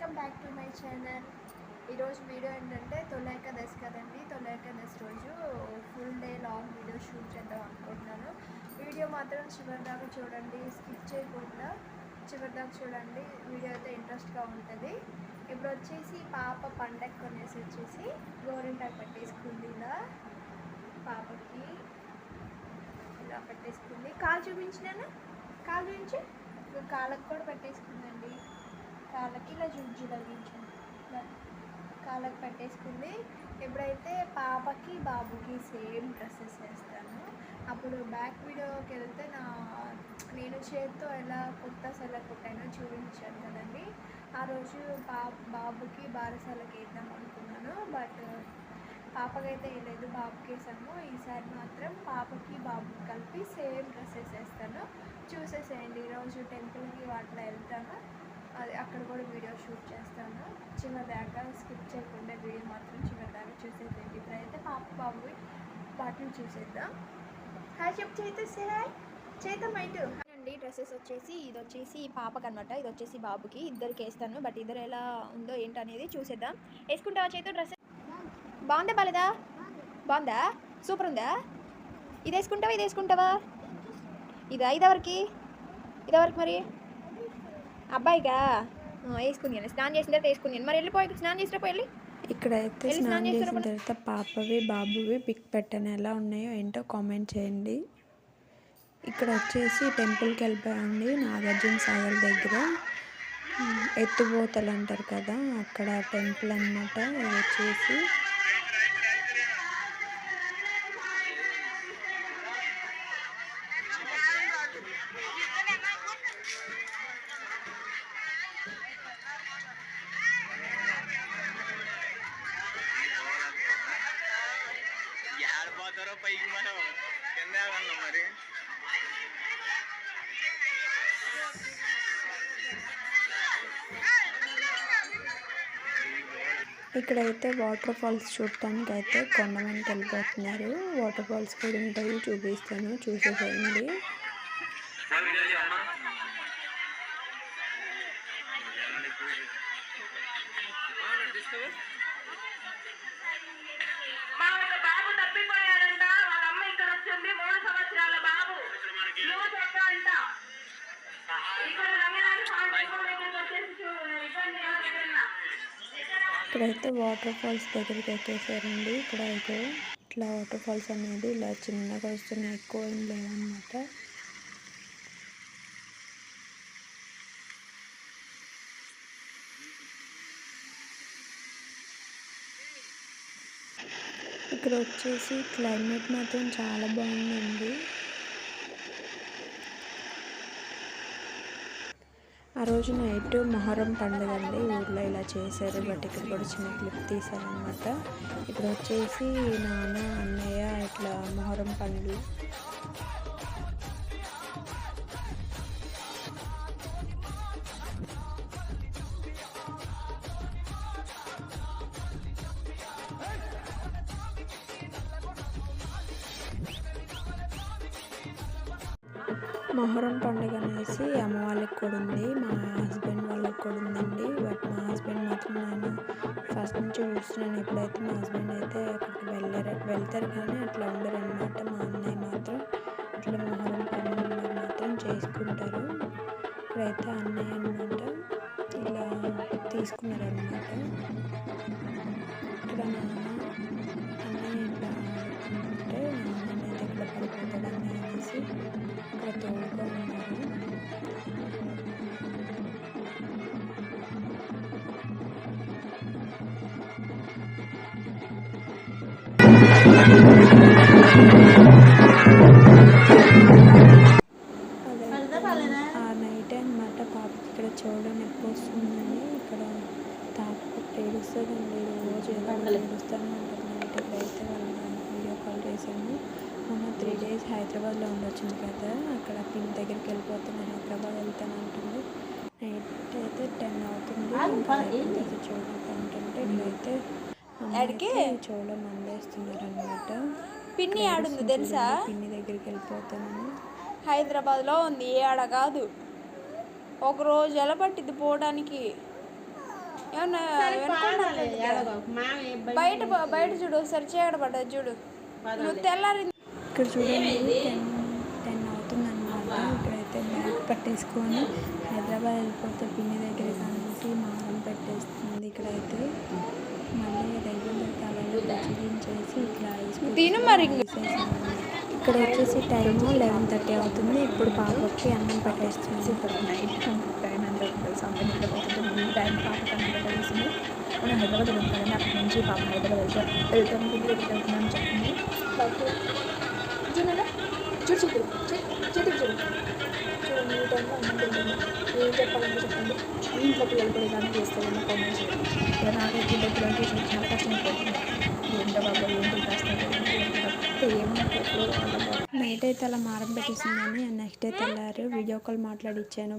Welcome back to my channel. ఈరోజు video ఏంటంటే తొలి ఏకాదశి కదండి. తొలి ఏకాదశి రోజు full day long video shoot చేద్దాం అనుకుంటున్నాను. వీడియో మాత్రం చివరి దాకా చూడండి, స్కిప్ చేయకుండా చివరి దాకా చూడండి. వీడియో అయితే ఇంట్రెస్ట్గా ఉంటుంది. ఇప్పుడు వచ్చేసి పాప పండగ కొనేసి వచ్చేసి గోరింటాకు పెట్టేసుకుంది. ఇలా పాపకి ఇలా పెట్టేసుకుంది. కాలు చూపించినాను, కాలు చూపించి కాళ్ళకు కూడా పెట్టేసుకుందండి. కాళ్ళకి ఇలా జులగించింది, కాళ్ళకి పెట్టేసుకుంది. ఎప్పుడైతే పాపకి బాబుకి సేమ్ డ్రెస్సెస్ వేస్తాను. అప్పుడు బ్యాక్ వీడియోకి వెళ్తే నేను చేతితో ఎలా కొత్త సెల కొట్టానో చూపించాను కదండి. ఆ రోజు బాబుకి బారసాలకి వేద్దాం అనుకున్నాను, బట్ పాపకైతే వేయలేదు, బాబుకి వేసాము. ఈసారి మాత్రం పాపకి బాబుకి కలిపి సేమ్ డ్రెస్సెస్ వేస్తాను. చూసేసేయండి. ఈరోజు టెంపుల్కి వాటిలో వెళ్తాను, అది అక్కడ కూడా వీడియో షూట్ చేస్తాను. చివరి దాకా స్కిప్ చేయకుండా వీడియో మాత్రం చివరి దాకా చూసేసేయండి. ఇప్పుడైతే పాప బాబు వాటిని చూసేద్దాం. హాయ్ చెప్పు చైత, హాయ్ చైత మైటు అండి. డ్రెస్సెస్ వచ్చేసి ఇది వచ్చేసి పాపకి అనమాట, ఇది వచ్చేసి బాబుకి. ఇద్దరికి వేస్తాను, బట్ ఇద్దరు ఎలా ఉందో ఏంటనేది చూసేద్దాం. వేసుకుంటావా చైత డ్రెస్? బాగుందా బాలేదా? బాగుందా? సూపర్ ఉందా? ఇది వేసుకుంటావా, ఇది వేసుకుంటావా? ఇదా? ఇదెవరికి మరి అబ్బాయిగా వేసుకుని స్నానం చేసిన తర్వాత వేసుకుని మరి వెళ్ళిపోయి స్నానం చేసినప్పుడు వెళ్ళి ఇక్కడైతే స్నానం చేసిన తర్వాత పాపవి బాబువి పిక్ పెట్టాను. ఎలా ఉన్నాయో ఏంటో కామెంట్ చేయండి. ఇక్కడ వచ్చేసి టెంపుల్కి వెళ్ళిపోయండి. నాగార్జున సాగర్ దగ్గర ఎత్తుపోతలు అంటారు కదా, అక్కడ టెంపుల్ అన్నమాట. ఇది వచ్చేసి ఇక్కడైతే వాటర్ ఫాల్స్ చూడటానికి అయితే కొండమనికి వెళ్ళిపోతున్నారు. వాటర్ ఫాల్స్ కూడా ఉంటాయి, చూపిస్తాను, చూసేసేయండి. బాబు తప్పిపోయాడంట, వాళ్ళ అమ్మ ఇక్కడ వచ్చింది. 3 సంవత్సరాల బాబు అంట. ఇక్కడైతే వాటర్ ఫాల్స్ దగ్గరికి ఎక్కేసారండి. ఇక్కడ అయితే ఇట్లా వాటర్ ఫాల్స్ అనేది ఇలా చిన్నగా వస్తున్నాయి, ఎక్కువ ఏం లేవన్నమాట. ఇక్కడ వచ్చేసి క్లైమేట్ మాత్రం చాలా బాగుందండి. ఆ రోజు నైట్ మొహరం పండుగ అండి, ఊర్లో ఇలా చేశారు. బట్ ఇక్కడ కూడా చిన్న క్లిప్ తీశారనమాట. ఇక్కడ వచ్చేసి నాన్న అన్నయ్య ఇట్లా మొహరం పండ్లు మొహరం పండుగ అనేసి అమ్మ వాళ్ళకి కూడా ఉంది, మా హస్బెండ్ వాళ్ళకి కూడా ఉందండి. బట్ మా హస్బెండ్ మాత్రం నేను ఫస్ట్ నుంచి చూస్తున్నాను. ఎప్పుడైతే మా హస్బెండ్ అయితే అక్కడికి వెళ్తారు కానీ అట్లా ఉండరు అనమాట. మా అన్నయ్య మాత్రం ఇట్లా మొహరం పండుగ మాత్రం చేసుకుంటారు. ఇప్పుడైతే అన్నయ్య అనమాట ఇలా తీసుకున్నారనమాట. ఇక్కడ అన్నయ్య ఇట్లా అంటే నాన్న అయితే ఇక్కడ పడిపోతాడు అన్నయ్య అనేసి ఇక్కడ తోడుగా ఉన్నారు. ఆ నైట్ అనమాట పాపకి ఇక్కడ చెవులో నొప్పి వస్తుందని ఇక్కడ తాపు ఏడుస్తుందండి. రోజు ఏడుస్తూనే ఉంటుంది నైట్. ఇక్కడైతే వాళ్ళ వీడియో కాల్ చేశాను. మొన్న 3 days హైదరాబాద్లో ఉండొచ్చింది కదా, అక్కడ పిన్ దగ్గరికి వెళ్ళిపోతాను, హైదరాబాద్ వెళ్తాను అంటుంది. నైట్ అయితే 10 అవుతుంది. చెవులో అంటుంటే ఇక్కడైతే చెవులో మందేస్తున్నారు అనమాట. పిన్ని ఆడుంది తెలుసా? పిన్ని దగ్గరికి వెళ్ళిపోతాను. హైదరాబాద్లో ఉంది, ఆడ కాదు. ఒక రోజు ఎలా పట్టింది పోవడానికి. ఏమన్నా వెనుకున్నా? బయట చూడు ఒకసారి చీకటి పడ్డది చూడు. నువ్వు తెల్లారి ఇక్కడ చూడండి 10 అవుతుందన్నమాట. ఇక్కడైతే బ్యాగ్ పట్టేసుకొని హైదరాబాద్ వెళ్ళిపోతే పిన్ని దగ్గరికి అనేసి మారం పెట్టేస్తుంది. ఇక్కడైతే మళ్ళీ రైల్వే తలలో బచ్చిలించేసి ఇట్లా తిను మరి. ఇక్కడ వచ్చేసి టైము 11:30 అవుతుంది. ఇప్పుడు పాపకి అన్నం పెట్టేస్తుంది. ఇక్కడ నైట్ టైం ఎంత ఉంటుంది సంథింగ్ ఎంత అవుతుంది ఈ టైం పాపకి అన్నం పెట్టేసింది. మనం హైదరాబాద్ వెళ్తామని అక్కడి నుంచి పాప హైదరాబాద్ వెళ్తాను గుడి దగ్గరికి వెళ్తున్నాను చెప్పింది. చూడు చూడు చేతికి చూడు చూడండి. ఈ టైంలో అన్నం తింటుంది. ఏం చెప్పాలంటే చెప్పండి. ఇంట్లో పిల్లలు కూడా ఇలానే చేస్తాను కామెంట్ చేయాలి. నాకైతే పిల్లలకి చాలా కష్టమైపోతుంది. ఏంటో బాబా ఏంటి కాస్త ఏమన్నా నైట్ అయితే అలా మారం పెట్టేసిందని నెక్స్ట్ డే తెల్లారు వీడియో కాల్ మాట్లాడిచ్చాను.